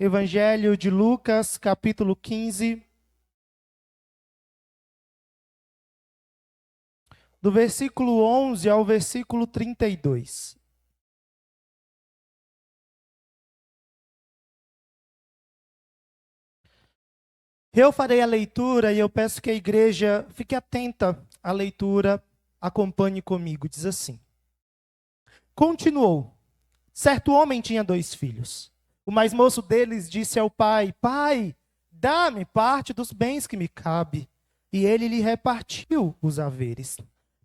Evangelho de Lucas, capítulo 15, do versículo 11 ao versículo 32. Eu farei a leitura e eu peço que a igreja fique atenta à leitura, acompanhe comigo. Diz assim: Continuou. Certo homem tinha 2 filhos. O mais moço deles disse ao pai: Pai, dá-me parte dos bens que me cabe. E ele lhe repartiu os haveres.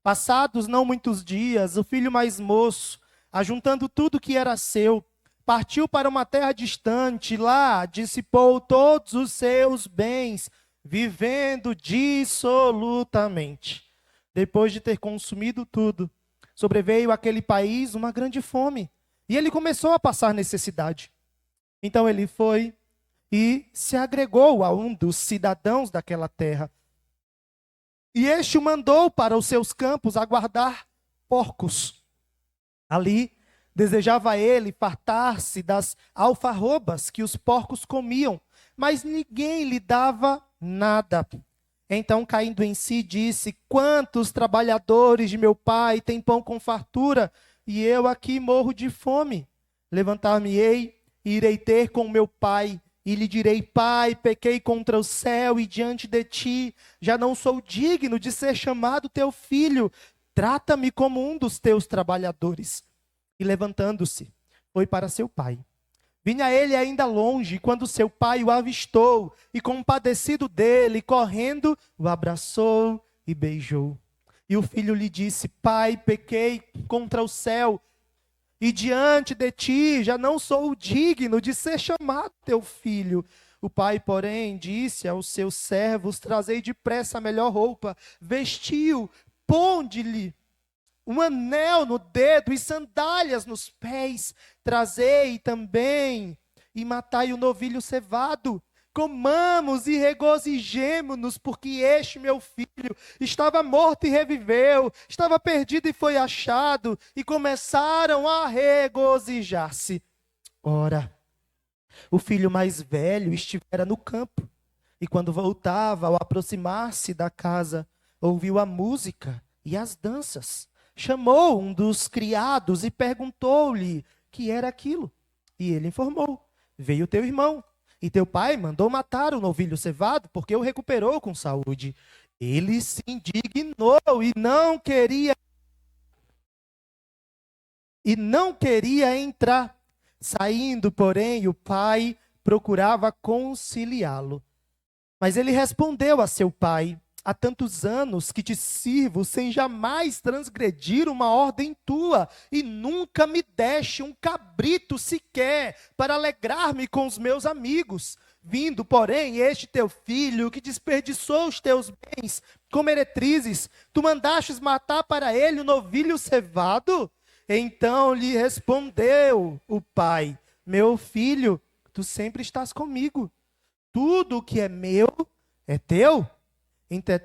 Passados não muitos dias, o filho mais moço, ajuntando tudo que era seu, partiu para uma terra distante, lá dissipou todos os seus bens, vivendo dissolutamente. Depois de ter consumido tudo, sobreveio àquele país uma grande fome, e ele começou a passar necessidade. Então ele foi e se agregou a um dos cidadãos daquela terra. E este o mandou para os seus campos a guardar porcos. Ali desejava ele fartar-se das alfarrobas que os porcos comiam, mas ninguém lhe dava nada. Então, caindo em si, disse: Quantos trabalhadores de meu pai têm pão com fartura, e eu aqui morro de fome? Levantar-me-ei e irei ter com meu pai, e lhe direi: Pai, pequei contra o céu e diante de ti, já não sou digno de ser chamado teu filho. Trata-me como um dos teus trabalhadores. E levantando-se, foi para seu pai. Vinha ele ainda longe, quando seu pai o avistou, e compadecido dele, correndo, o abraçou e beijou. E o filho lhe disse: Pai, pequei contra o céu, e diante de ti já não sou digno de ser chamado teu filho. O pai, porém, disse aos seus servos: Trazei depressa a melhor roupa, vestiu, ponde-lhe um anel no dedo e sandálias nos pés. Trazei também e matai o novilho cevado. Comamos e regozijemo-nos, porque este meu filho estava morto e reviveu, estava perdido e foi achado. E começaram a regozijar-se. Ora, o filho mais velho estivera no campo, e quando voltava, ao aproximar-se da casa, ouviu a música e as danças. Chamou um dos criados e perguntou-lhe que era aquilo. E ele informou: Veio teu irmão, e teu pai mandou matar o novilho cevado, porque o recuperou com saúde. Ele se indignou e não queria entrar. Saindo, porém, o pai procurava conciliá-lo. Mas ele respondeu a seu pai: Há tantos anos que te sirvo sem jamais transgredir uma ordem tua, e nunca me deste um cabrito sequer para alegrar-me com os meus amigos. Vindo, porém, este teu filho, que desperdiçou os teus bens com meretrizes, tu mandastes matar para ele o novilho cevado? Então lhe respondeu o pai: Meu filho, tu sempre estás comigo. Tudo o que é meu é teu.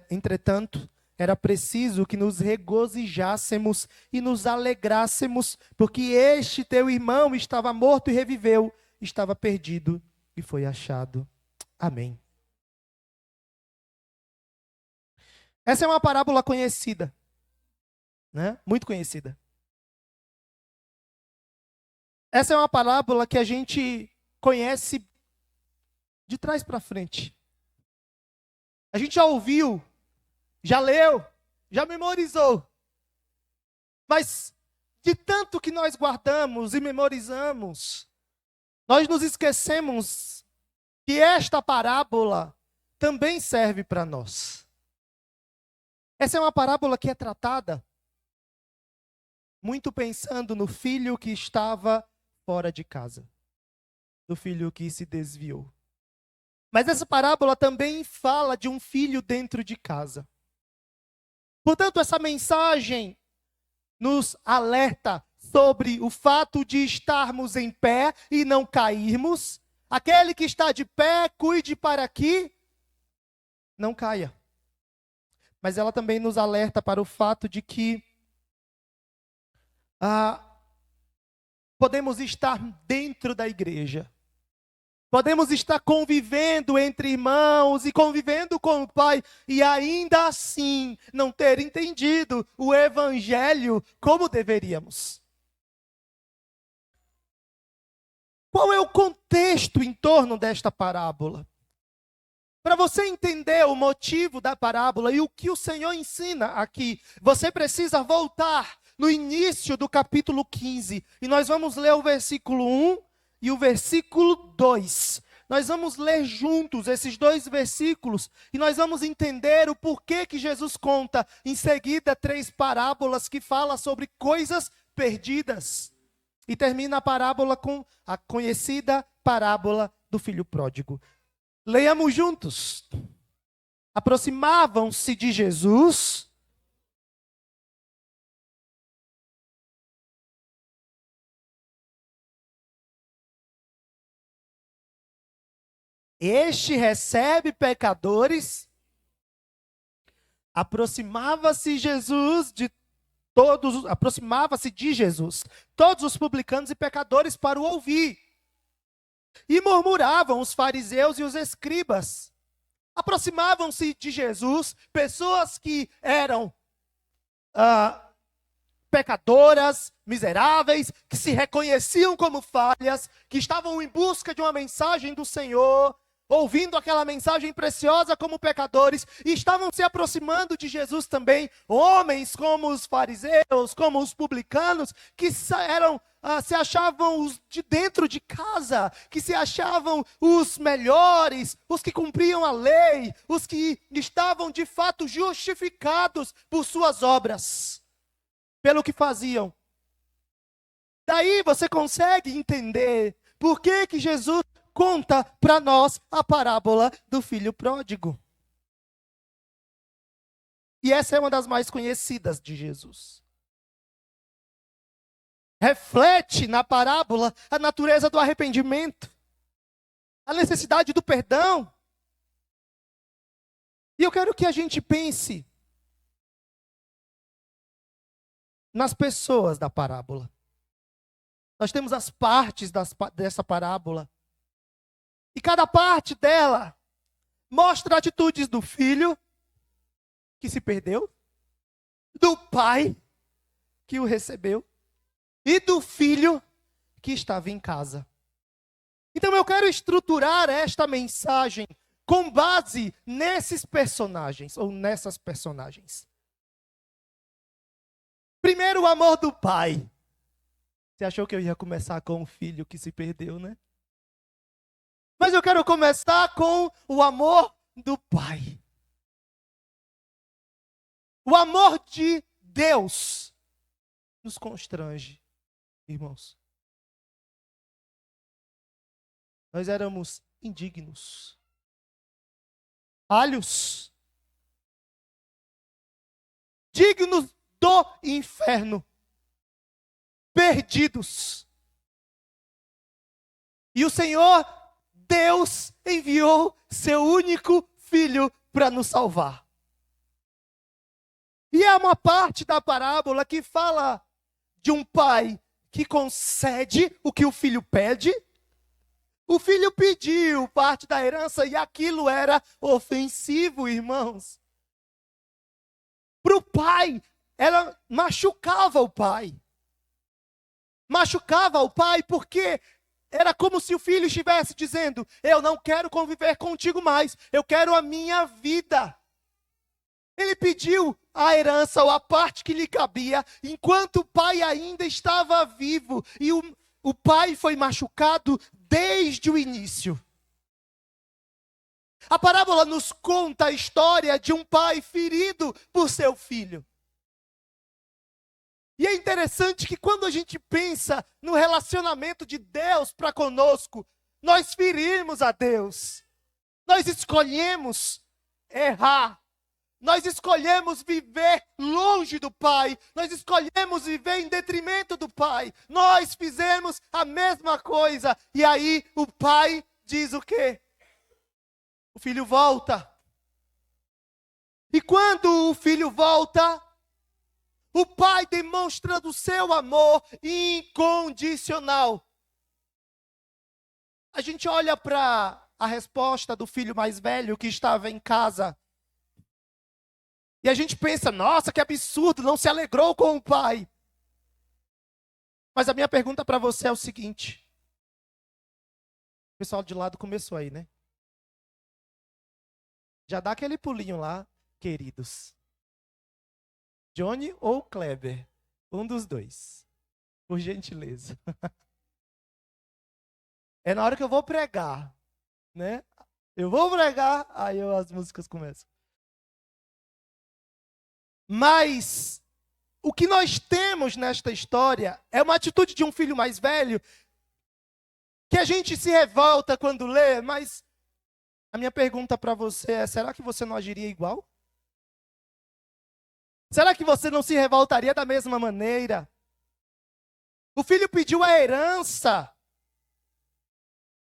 Entretanto, era preciso que nos regozijássemos e nos alegrássemos, porque este teu irmão estava morto e reviveu, estava perdido e foi achado. Amém. Essa é uma parábola conhecida, né? Muito conhecida. Essa é uma parábola que a gente conhece de trás para frente. A gente já ouviu, já leu, já memorizou. Mas de tanto que nós guardamos e memorizamos, nós nos esquecemos que esta parábola também serve para nós. Essa é uma parábola que é tratada muito pensando no filho que estava fora de casa, do filho que se desviou. Mas essa parábola também fala de um filho dentro de casa. Portanto, essa mensagem nos alerta sobre o fato de estarmos em pé e não cairmos. Aquele que está de pé, cuide para que não caia. Mas ela também nos alerta para o fato de que podemos estar dentro da igreja, Podemos estar convivendo entre irmãos e convivendo com o Pai e ainda assim não ter entendido o Evangelho como deveríamos. Qual é o contexto em torno desta parábola? Para você entender o motivo da parábola e o que o Senhor ensina aqui, você precisa voltar no início do capítulo 15. E nós vamos ler o versículo 1 e o versículo 2. Nós vamos ler juntos esses dois versículos e nós vamos entender o porquê que Jesus conta em seguida 3 parábolas que falam sobre coisas perdidas. E termina a parábola com a conhecida parábola do filho pródigo. Leiamos juntos. Aproximavam-se de Jesus. Este recebe pecadores. Aproximava-se de Jesus, todos os publicanos e pecadores para o ouvir. E murmuravam os fariseus e os escribas. Aproximavam-se de Jesus pessoas que eram pecadoras, miseráveis, que se reconheciam como falhas, que estavam em busca de uma mensagem do Senhor, ouvindo aquela mensagem preciosa como pecadores, e estavam se aproximando de Jesus também, homens como os fariseus, como os publicanos, que se achavam os de dentro de casa, que se achavam os melhores, os que cumpriam a lei, os que estavam de fato justificados por suas obras, pelo que faziam. Daí você consegue entender por que Jesus conta para nós a parábola do filho pródigo. E essa é uma das mais conhecidas de Jesus. Reflete na parábola a natureza do arrependimento, a necessidade do perdão. E eu quero que a gente pense nas pessoas da parábola. Nós temos as partes dessa parábola. E cada parte dela mostra atitudes do filho que se perdeu, do pai que o recebeu e do filho que estava em casa. Então eu quero estruturar esta mensagem com base nesses personagens, ou nessas personagens. Primeiro, o amor do pai. Você achou que eu ia começar com o filho que se perdeu, né? Mas eu quero começar com o amor do pai. O amor de Deus nos constrange, irmãos. Nós éramos indignos, falhos, dignos do inferno, perdidos. E o Senhor Deus enviou seu único filho para nos salvar. E é uma parte da parábola que fala de um pai que concede o que o filho pede. O filho pediu parte da herança e aquilo era ofensivo, irmãos. Para o pai, ela machucava o pai. Machucava o pai porque era como se o filho estivesse dizendo: eu não quero conviver contigo mais, eu quero a minha vida. Ele pediu a herança ou a parte que lhe cabia, enquanto o pai ainda estava vivo. E o pai foi machucado desde o início. A parábola nos conta a história de um pai ferido por seu filho. E é interessante que quando a gente pensa no relacionamento de Deus para conosco, nós ferimos a Deus. Nós escolhemos errar. Nós escolhemos viver longe do Pai. Nós escolhemos viver em detrimento do Pai. Nós fizemos a mesma coisa. E aí o Pai diz o quê? O filho volta. E quando o filho volta, o pai demonstra do seu amor incondicional. A gente olha para a resposta do filho mais velho que estava em casa e a gente pensa, nossa, que absurdo, não se alegrou com o pai. Mas a minha pergunta para você é o seguinte. O pessoal de lado começou aí, né? Já dá aquele pulinho lá, queridos. Johnny ou Kleber? Um dos dois. Por gentileza. É na hora que eu vou pregar, né? Eu vou pregar, aí as músicas começam. Mas o que nós temos nesta história é uma atitude de um filho mais velho que a gente se revolta quando lê, mas a minha pergunta para você é: será que você não agiria igual? Será que você não se revoltaria da mesma maneira? O filho pediu a herança.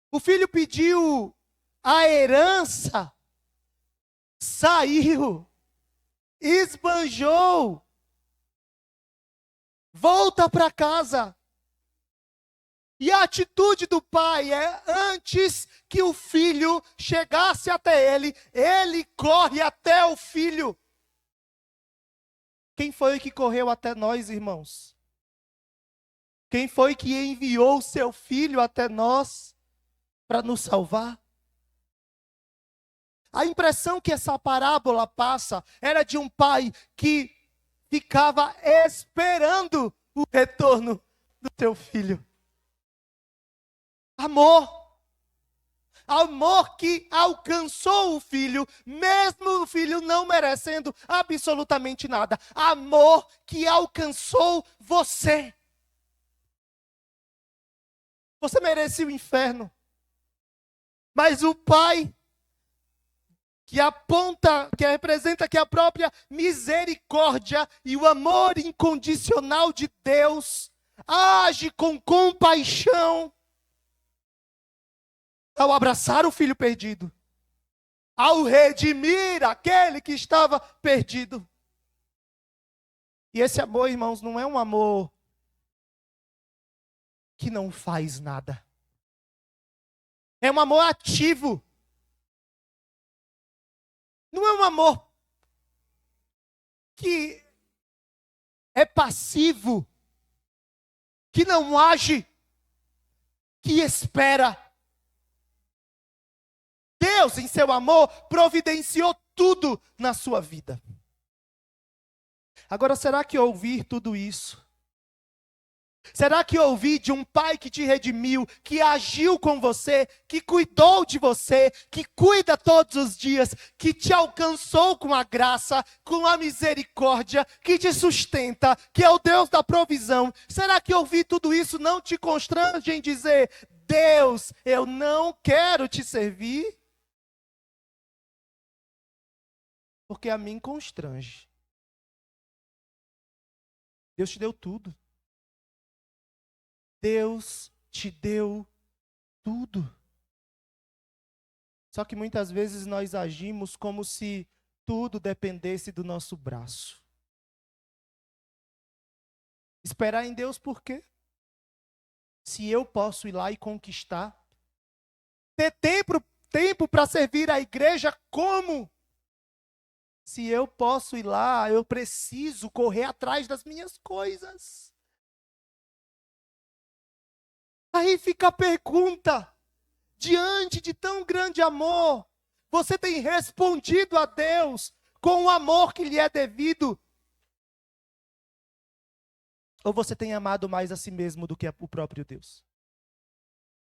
O filho pediu a herança. Saiu. Esbanjou. Volta para casa. E a atitude do pai é, antes que o filho chegasse até ele, ele corre até o filho. Quem foi que correu até nós, irmãos? Quem foi que enviou o seu filho até nós para nos salvar? A impressão que essa parábola passa era de um pai que ficava esperando o retorno do seu filho. Amor. Amor que alcançou o filho, mesmo o filho não merecendo absolutamente nada. Amor que alcançou você. Você merecia o inferno. Mas o pai, que aponta, que representa que a própria misericórdia e o amor incondicional de Deus, age com compaixão ao abraçar o filho perdido, ao redimir aquele que estava perdido. E esse amor, irmãos, não é um amor que não faz nada. É um amor ativo. Não é um amor que é passivo, que não age, que espera. Deus, em seu amor, providenciou tudo na sua vida. Agora, será que ouvir tudo isso? Será que ouvir de um pai que te redimiu, que agiu com você, que cuidou de você, que cuida todos os dias, que te alcançou com a graça, com a misericórdia, que te sustenta, que é o Deus da provisão? Será que ouvir tudo isso não te constrange em dizer: Deus, eu não quero te servir? Porque a mim constrange. Deus te deu tudo. Deus te deu tudo. Só que muitas vezes nós agimos como se tudo dependesse do nosso braço. Esperar em Deus por quê? Se eu posso ir lá e conquistar. Ter tempo para servir a igreja como? Se eu posso ir lá, eu preciso correr atrás das minhas coisas. Aí fica a pergunta: diante de tão grande amor, você tem respondido a Deus com o amor que lhe é devido? Ou você tem amado mais a si mesmo do que o próprio Deus?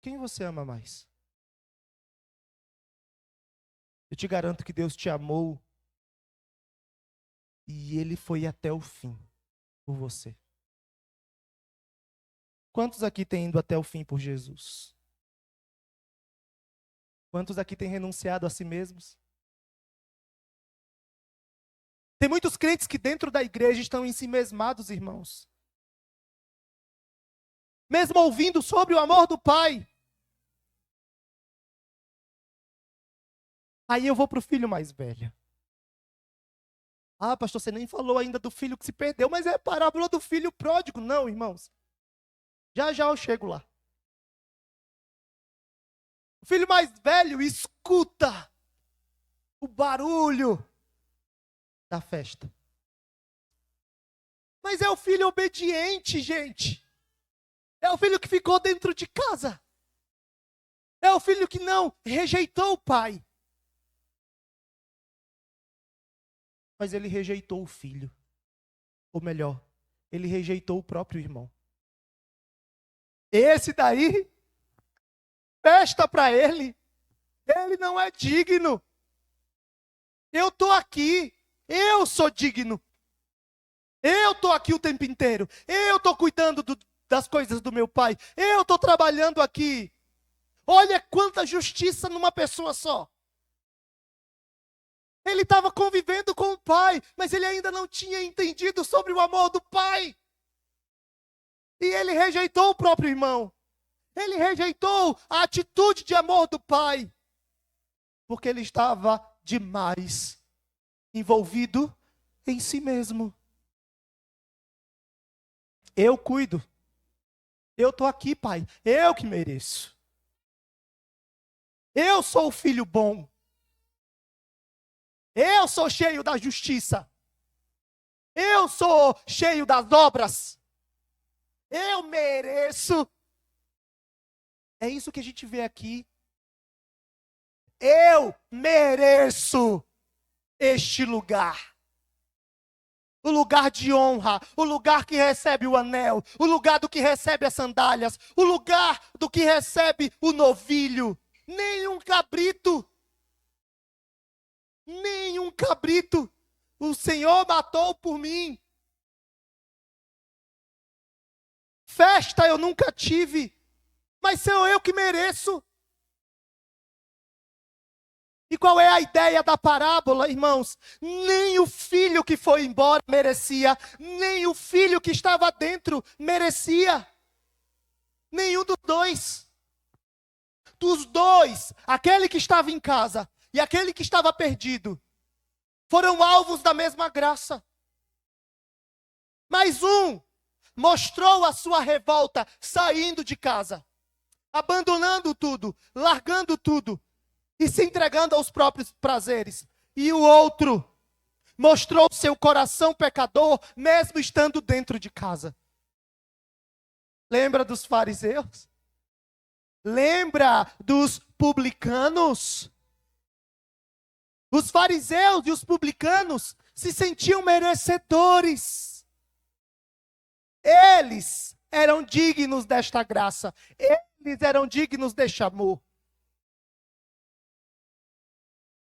Quem você ama mais? Eu te garanto que Deus te amou e Ele foi até o fim por você. Quantos aqui têm ido até o fim por Jesus? Quantos aqui têm renunciado a si mesmos? Tem muitos crentes que dentro da igreja estão ensimesmados, irmãos. Mesmo ouvindo sobre o amor do Pai. Aí eu vou para o filho mais velho. Ah, pastor, você nem falou ainda do filho que se perdeu, mas é a parábola do filho pródigo. Não, irmãos. Já já eu chego lá. O filho mais velho escuta o barulho da festa. Mas é o filho obediente, gente. É o filho que ficou dentro de casa. É o filho que não rejeitou o pai. Mas ele rejeitou o filho. Ou melhor, ele rejeitou o próprio irmão. Esse daí, festa para ele. Ele não é digno. Eu estou aqui. Eu sou digno. Eu estou aqui o tempo inteiro. Eu estou cuidando das coisas do meu pai. Eu estou trabalhando aqui. Olha quanta justiça numa pessoa só. Ele estava convivendo com o pai, mas ele ainda não tinha entendido sobre o amor do pai. E ele rejeitou o próprio irmão. Ele rejeitou a atitude de amor do pai. Porque ele estava demais envolvido em si mesmo. Eu cuido. Eu estou aqui, pai. Eu que mereço. Eu sou o filho bom. Eu sou cheio da justiça. Eu sou cheio das obras. Eu mereço. É isso que a gente vê aqui. Eu mereço este lugar. O lugar de honra, o lugar que recebe o anel, o lugar do que recebe as sandálias, o lugar do que recebe o novilho. Nenhum cabrito. Nenhum cabrito. O Senhor matou por mim. Festa eu nunca tive, mas sou eu que mereço. E qual é a ideia da parábola, irmãos? Nem o filho que foi embora merecia, nem o filho que estava dentro merecia. Nenhum dos dois. Dos dois, aquele que estava em casa e aquele que estava perdido, foram alvos da mesma graça. Mas um mostrou a sua revolta saindo de casa, abandonando tudo, largando tudo e se entregando aos próprios prazeres. E o outro mostrou seu coração pecador, mesmo estando dentro de casa. Lembra dos fariseus? Lembra dos publicanos? Os fariseus e os publicanos se sentiam merecedores. Eles eram dignos desta graça. Eles eram dignos deste amor.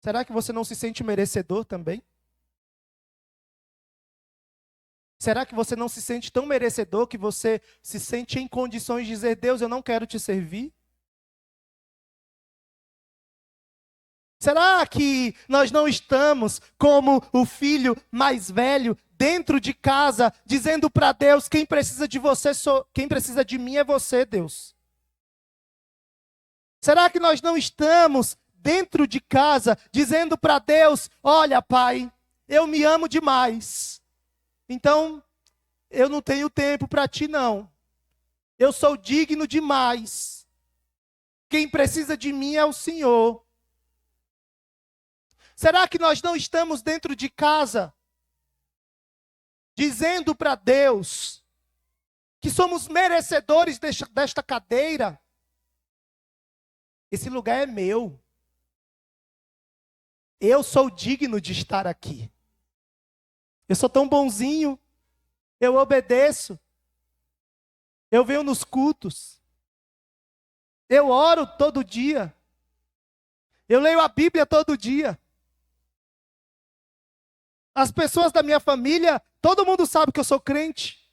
Será que você não se sente merecedor também? Será que você não se sente tão merecedor que você se sente em condições de dizer: Deus, eu não quero te servir? Será que nós não estamos como o filho mais velho dentro de casa, dizendo para Deus: quem precisa de você, quem precisa de mim é você, Deus? Será que nós não estamos dentro de casa, dizendo para Deus: olha, Pai, eu me amo demais, então eu não tenho tempo para ti não, eu sou digno demais, quem precisa de mim é o Senhor. Será que nós não estamos dentro de casa, dizendo para Deus que somos merecedores desta cadeira? Esse lugar é meu. Eu sou digno de estar aqui. Eu sou tão bonzinho. Eu obedeço. Eu venho nos cultos. Eu oro todo dia. Eu leio a Bíblia todo dia. As pessoas da minha família, todo mundo sabe que eu sou crente.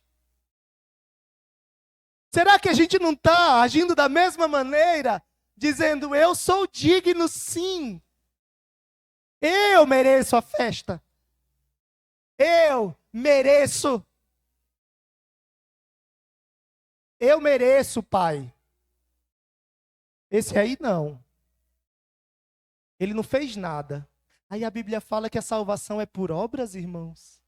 Será que a gente não está agindo da mesma maneira? Dizendo: eu sou digno sim. Eu mereço a festa. Eu mereço. Eu mereço, Pai. Esse aí não. Ele não fez nada. Aí a Bíblia fala que a salvação é por obras, irmãos.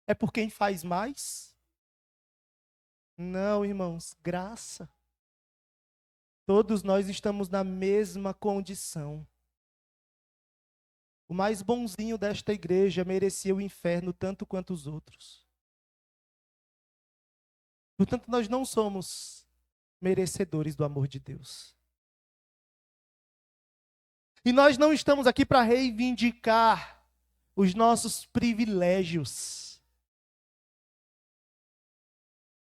É por quem faz mais? Não, irmãos, graça. Todos nós estamos na mesma condição. O mais bonzinho desta igreja merecia o inferno tanto quanto os outros. Portanto, nós não somos merecedores do amor de Deus. E nós não estamos aqui para reivindicar os nossos privilégios.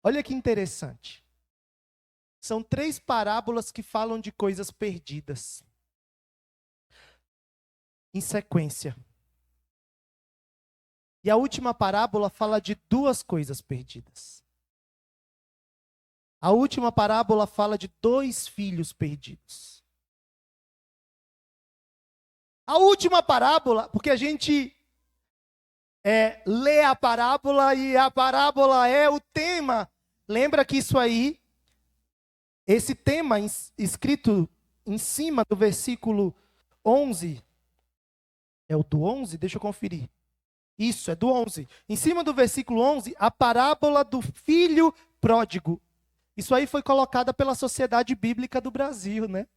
Olha que interessante. São 3 parábolas que falam de coisas perdidas. Em sequência. E a última parábola fala de 2 coisas perdidas. A última parábola fala de 2 filhos perdidos. A última parábola, porque a gente lê a parábola e a parábola é o tema. Lembra que isso aí, esse tema escrito em cima do versículo 11, é o do 11? Deixa eu conferir. Isso, é do 11. Em cima do versículo 11, a parábola do filho pródigo. Isso aí foi colocada pela Sociedade Bíblica do Brasil, né?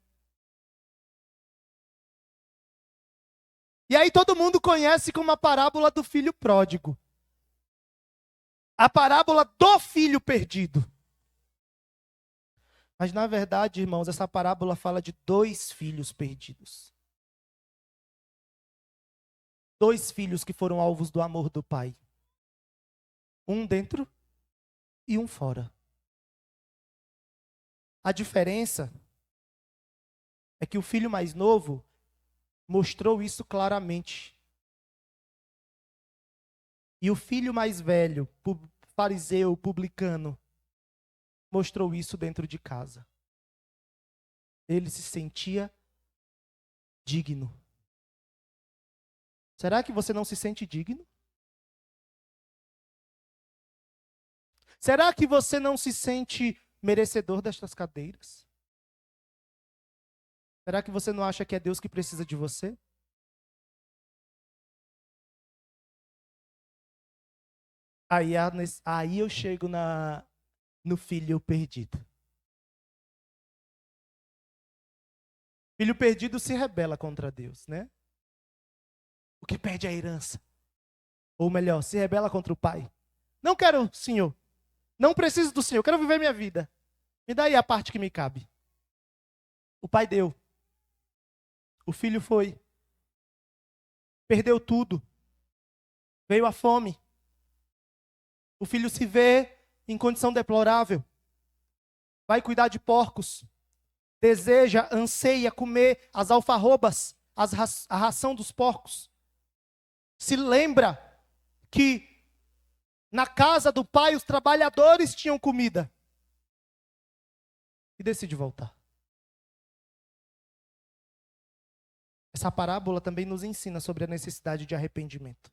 E aí todo mundo conhece como a parábola do filho pródigo. A parábola do filho perdido. Mas na verdade, irmãos, essa parábola fala de 2 filhos perdidos. 2 filhos que foram alvos do amor do pai. Um dentro e um fora. A diferença é que o filho mais novo mostrou isso claramente. E o filho mais velho, fariseu, publicano, mostrou isso dentro de casa. Ele se sentia digno. Será que você não se sente digno? Será que você não se sente merecedor destas cadeiras? Será que você não acha que é Deus que precisa de você? Aí eu chego no filho perdido. Filho perdido se rebela contra Deus, né? O que perde a herança. Ou melhor, se rebela contra o pai. Não quero, Senhor. Não preciso do Senhor. Quero viver minha vida. Me dá aí a parte que me cabe. O pai deu. O filho foi. Perdeu tudo. Veio a fome. O filho se vê em condição deplorável. Vai cuidar de porcos. Deseja, anseia comer as alfarrobas, a ração dos porcos. Se lembra que na casa do pai os trabalhadores tinham comida. E decide voltar. Essa parábola também nos ensina sobre a necessidade de arrependimento.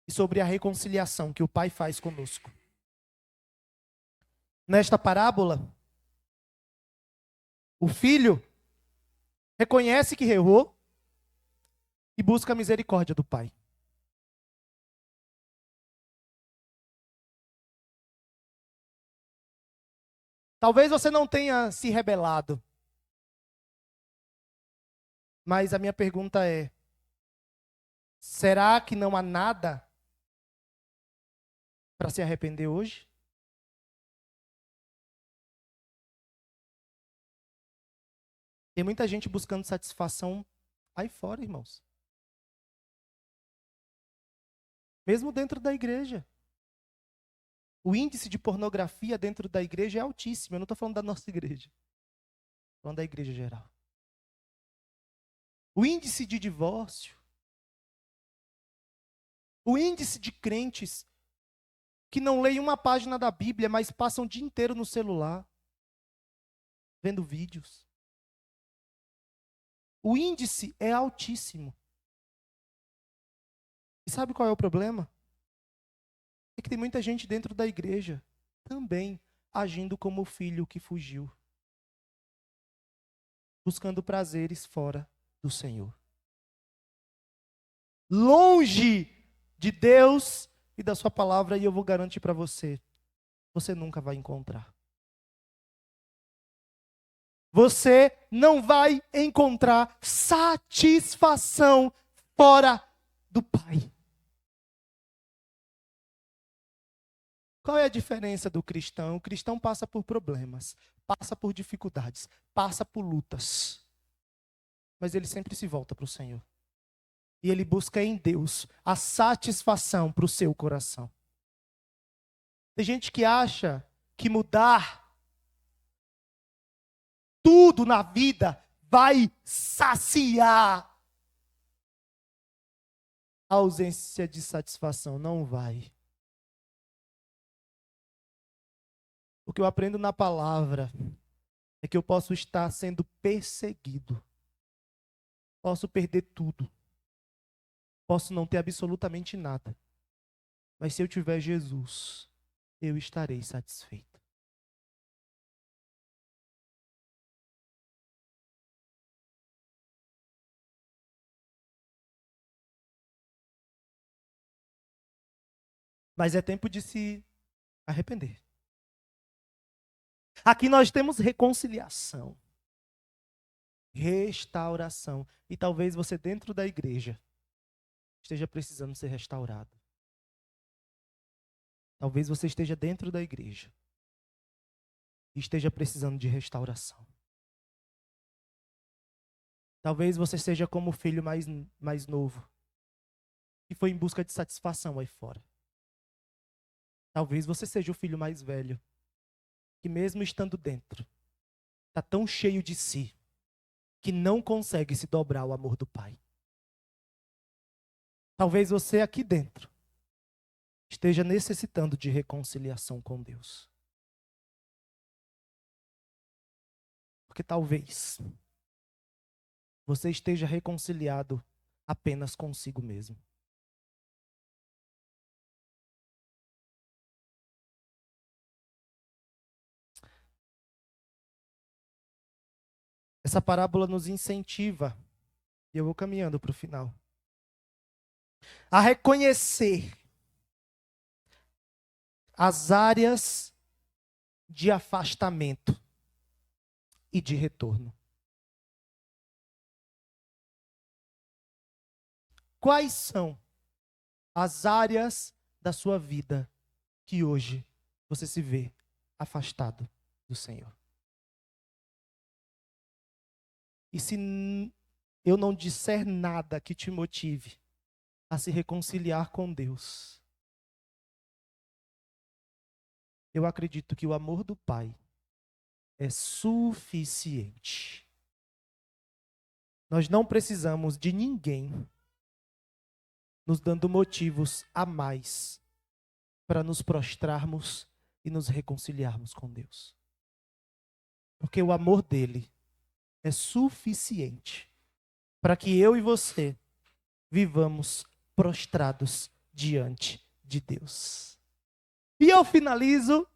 E sobre a reconciliação que o pai faz conosco. Nesta parábola, o filho reconhece que errou e busca a misericórdia do pai. Talvez você não tenha se rebelado. Mas a minha pergunta é: será que não há nada para se arrepender hoje? Tem muita gente buscando satisfação aí fora, irmãos. Mesmo dentro da igreja. O índice de pornografia dentro da igreja é altíssimo. Eu não estou falando da nossa igreja. Estou falando da igreja geral. O índice de divórcio. O índice de crentes que não leem uma página da Bíblia, mas passam o dia inteiro no celular, vendo vídeos. O índice é altíssimo. E sabe qual é o problema? É que tem muita gente dentro da igreja também agindo como o filho que fugiu, buscando prazeres fora do Senhor. Longe de Deus e da sua palavra, e eu vou garantir para você, você nunca vai encontrar. Você não vai encontrar satisfação fora do Pai. Qual é a diferença do cristão? O cristão passa por problemas, passa por dificuldades, passa por lutas. Mas ele sempre se volta para o Senhor. E ele busca em Deus a satisfação para o seu coração. Tem gente que acha que mudar tudo na vida vai saciar a ausência de satisfação. Não vai. O que eu aprendo na palavra é que eu posso estar sendo perseguido. Posso perder tudo. Posso não ter absolutamente nada. Mas se eu tiver Jesus, eu estarei satisfeito. Mas é tempo de se arrepender. Aqui nós temos reconciliação, restauração. E talvez você dentro da igreja esteja precisando ser restaurado. Talvez você esteja dentro da igreja e esteja precisando de restauração. Talvez você seja como o filho mais novo, que foi em busca de satisfação aí fora. Talvez você seja o filho mais velho, que mesmo estando dentro, está tão cheio de si, que não consegue se dobrar ao amor do Pai. Talvez você aqui dentro esteja necessitando de reconciliação com Deus. Porque talvez você esteja reconciliado apenas consigo mesmo. Essa parábola nos incentiva, e eu vou caminhando para o final, a reconhecer as áreas de afastamento e de retorno. Quais são as áreas da sua vida que hoje você se vê afastado do Senhor? E se eu não disser nada que te motive a se reconciliar com Deus, eu acredito que o amor do Pai é suficiente. Nós não precisamos de ninguém nos dando motivos a mais para nos prostrarmos e nos reconciliarmos com Deus. Porque o amor dele é suficiente para que eu e você vivamos prostrados diante de Deus. E eu finalizo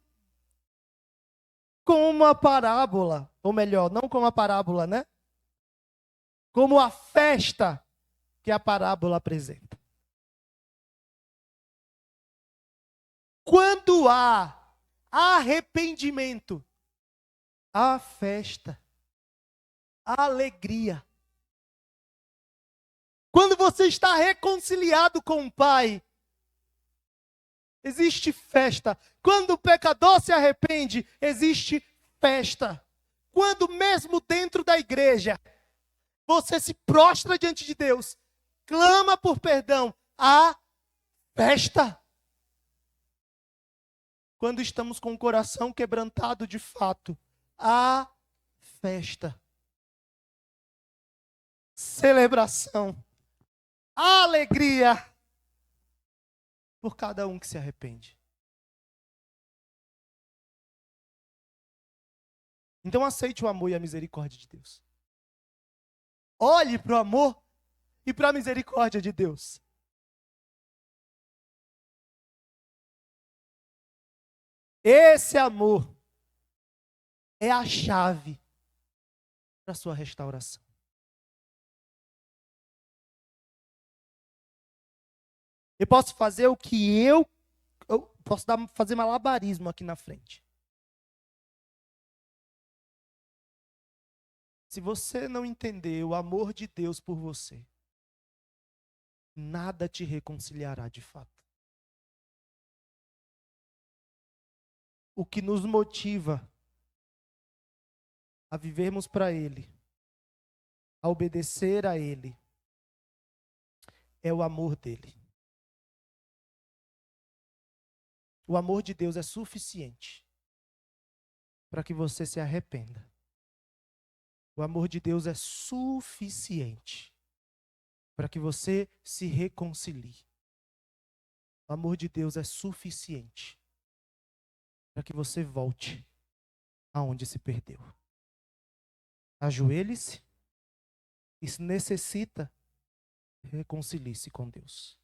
com uma parábola, ou melhor, não com uma parábola, né? Como a festa que a parábola apresenta. Quando há arrependimento, há festa, há alegria. Quando você está reconciliado com o Pai, existe festa. Quando o pecador se arrepende, existe festa. Quando mesmo dentro da igreja, você se prostra diante de Deus, clama por perdão, há festa. Quando estamos com o coração quebrantado de fato, há festa. Celebração. Alegria por cada um que se arrepende. Então aceite o amor e a misericórdia de Deus. Olhe para o amor e para a misericórdia de Deus. Esse amor é a chave para a sua restauração. Eu posso fazer o que eu posso fazer malabarismo aqui na frente. Se você não entender o amor de Deus por você, nada te reconciliará de fato. O que nos motiva a vivermos para Ele, a obedecer a Ele, é o amor dele. O amor de Deus é suficiente para que você se arrependa. O amor de Deus é suficiente para que você se reconcilie. O amor de Deus é suficiente para que você volte aonde se perdeu. Ajoelhe-se e, se necessita, reconcilie-se com Deus.